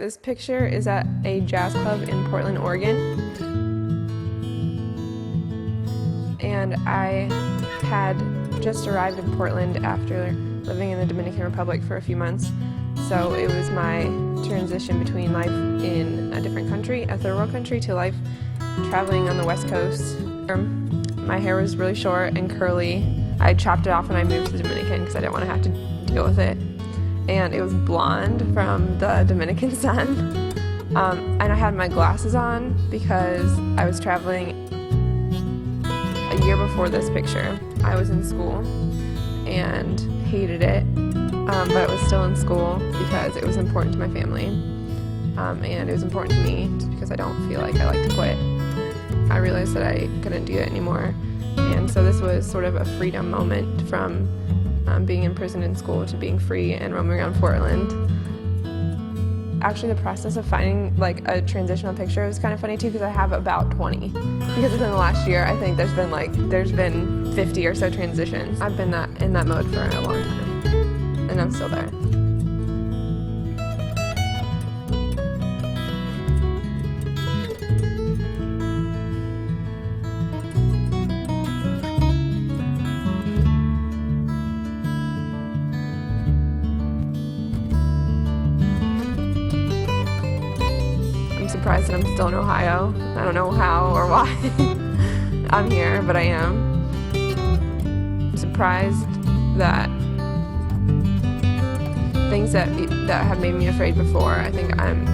this picture is at a jazz club in Portland, Oregon. And I had just arrived in Portland after living in the Dominican Republic for a few months. So it was my transition between life in a different country, a third world country, to life traveling on the West Coast. My hair was really short and curly. I chopped it off when I moved to the Dominican because I didn't want to have to deal with it. And it was blonde from the Dominican sun. And I had my glasses on because I was traveling a year before this picture. I was in school and hated it, but I was still in school because it was important to my family. And it was important to me because I don't feel like I like to quit. I realized that I couldn't do it anymore. And so this was sort of a freedom moment from being in prison in school to being free and roaming around Portland. Actually, the process of finding like a transitional picture is kind of funny too, because I have about 20. Because within the last year, I think there's been 50 or so transitions. I've been in that mode for a long time, and I'm still there. Surprised that I'm still in Ohio. I don't know how or why I'm here, but I am. I'm surprised that things that have made me afraid before, I think I'm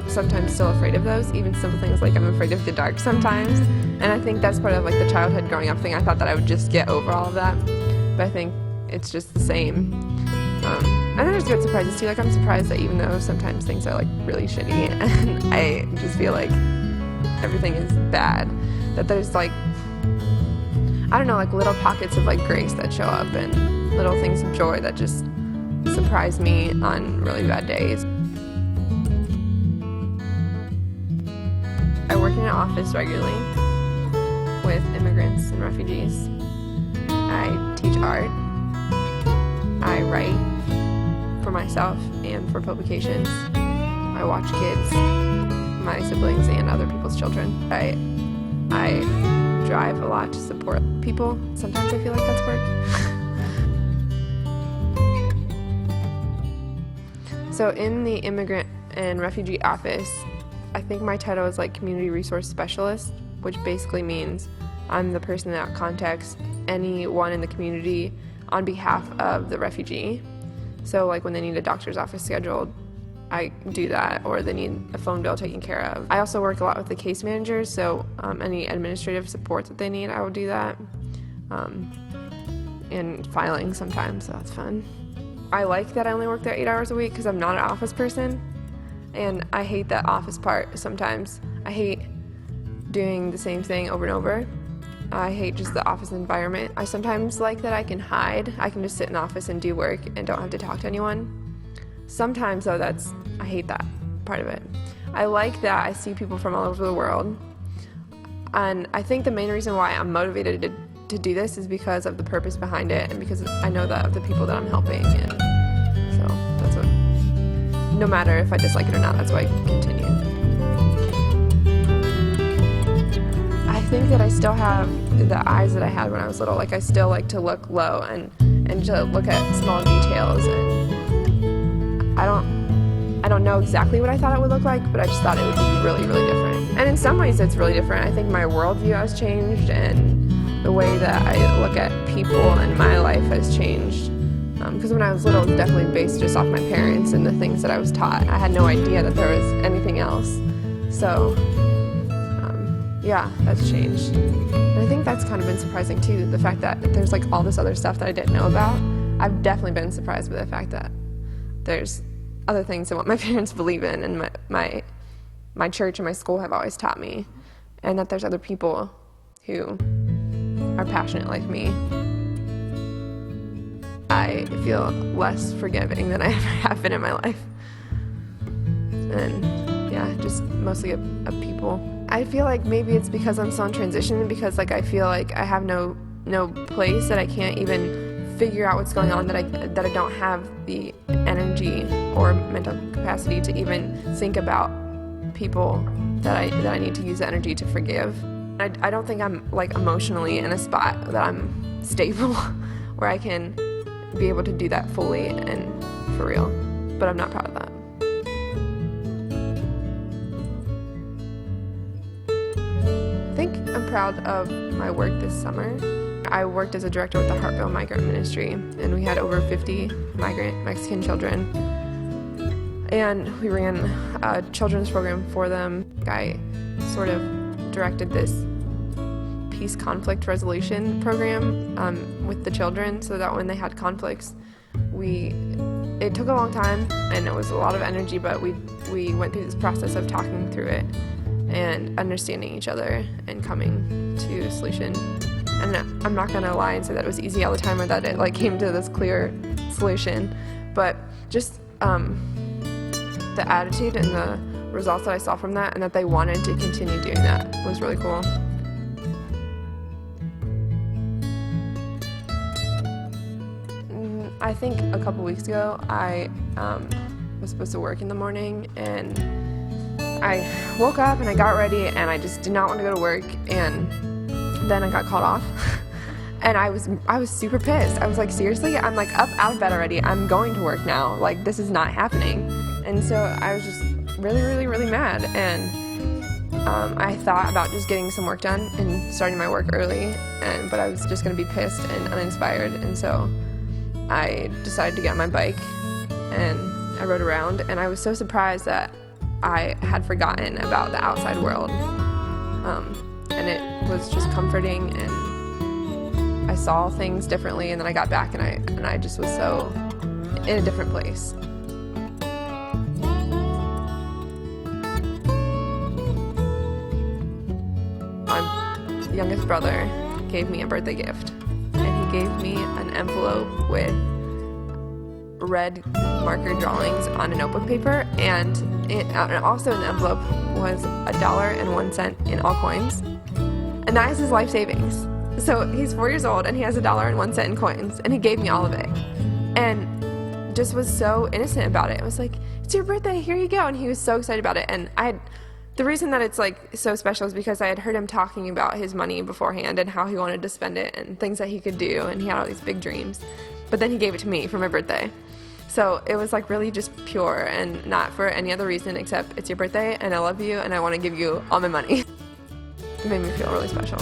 sometimes still afraid of those, even simple things like I'm afraid of the dark sometimes. And I think that's part of like the childhood growing up thing. I thought that I would just get over all of that, but I think it's just the same. And then there's good surprises too. Like I'm surprised that even though sometimes things are like really shitty and I just feel like everything is bad, that there's like, I don't know, like little pockets of like grace that show up and little things of joy that just surprise me on really bad days. I work in an office regularly with immigrants and refugees. I teach art. I write for myself and for publications. I watch kids, my siblings and other people's children. I drive a lot to support people. Sometimes I feel like that's work. So in the immigrant and refugee office, I think my title is like community resource specialist, which basically means I'm the person that contacts anyone in the community on behalf of the refugee. So like when they need a doctor's office scheduled, I do that, or they need a phone bill taken care of. I also work a lot with the case managers, so any administrative support that they need, I will do that. And filing sometimes, so that's fun. I like that I only work there 8 hours a week because I'm not an office person, and I hate that office part sometimes. I hate doing the same thing over and over. I hate just the office environment. I sometimes like that I can hide. I can just sit in the office and do work and don't have to talk to anyone. Sometimes, though, I hate that part of it. I like that I see people from all over the world. And I think the main reason why I'm motivated to do this is because of the purpose behind it and because I know that of the people that I'm helping. And so that's what, no matter if I dislike it or not, that's why I continue. I think that I still have the eyes that I had when I was little. Like I still like to look low and to look at small details. And I don't know exactly what I thought it would look like, but I just thought it would be really, really different. And in some ways it's really different. I think my worldview has changed and the way that I look at people and my life has changed. Because when I was little, it was definitely based just off my parents and the things that I was taught. I had no idea that there was anything else. So yeah, that's changed. And I think that's kind of been surprising too, the fact that there's like all this other stuff that I didn't know about. I've definitely been surprised by the fact that there's other things than what my parents believe in and my church and my school have always taught me, and that there's other people who are passionate like me. I feel less forgiving than I ever have been in my life. And yeah, just mostly a people. I feel like maybe it's because I'm still in transition, because like I feel like I have no place, that I can't even figure out what's going on, that I don't have the energy energy or mental capacity to even think about people that I need to use the energy to forgive. I don't think I'm like emotionally in a spot that I'm stable where I can be able to do that fully and for real, but I'm not proud of that. I think I'm proud of my work this summer. I worked as a director with the Hartville Migrant Ministry, and we had over 50 migrant Mexican children, and we ran a children's program for them. I sort of directed this peace conflict resolution program with the children, so that when they had conflicts, it took a long time and it was a lot of energy, but we went through this process of talking through it and understanding each other and coming to a solution. And I'm not gonna lie and say that it was easy all the time or that it like came to this clear solution, but just the attitude and the results that I saw from that, and that they wanted to continue doing that, was really cool. I think a couple weeks ago I was supposed to work in the morning, and I woke up and I got ready and I just did not want to go to work, and then I got called off. And I was super pissed. I was like, seriously? I'm like up out of bed already. I'm going to work now. Like, this is not happening. And so I was just really, really, really mad. And I thought about just getting some work done and starting my work early, but I was just going to be pissed and uninspired. And so I decided to get on my bike and I rode around, and I was so surprised that I had forgotten about the outside world. And it was just comforting, and I saw things differently, and then I got back and I just was so in a different place. My youngest brother gave me a birthday gift, and he gave me an envelope with red marker drawings on a notebook paper, and also in the envelope was $1.01 in all coins, and that is his life savings. So he's 4 years old and he has $1.01 in coins, and he gave me all of it, and just was so innocent about it. It was like, it's your birthday, here you go, and he was so excited about it. And the reason that it's like so special is because I had heard him talking about his money beforehand and how he wanted to spend it and things that he could do, and he had all these big dreams, but then he gave it to me for my birthday. So it was like really just pure and not for any other reason except it's your birthday and I love you and I want to give you all my money. It made me feel really special.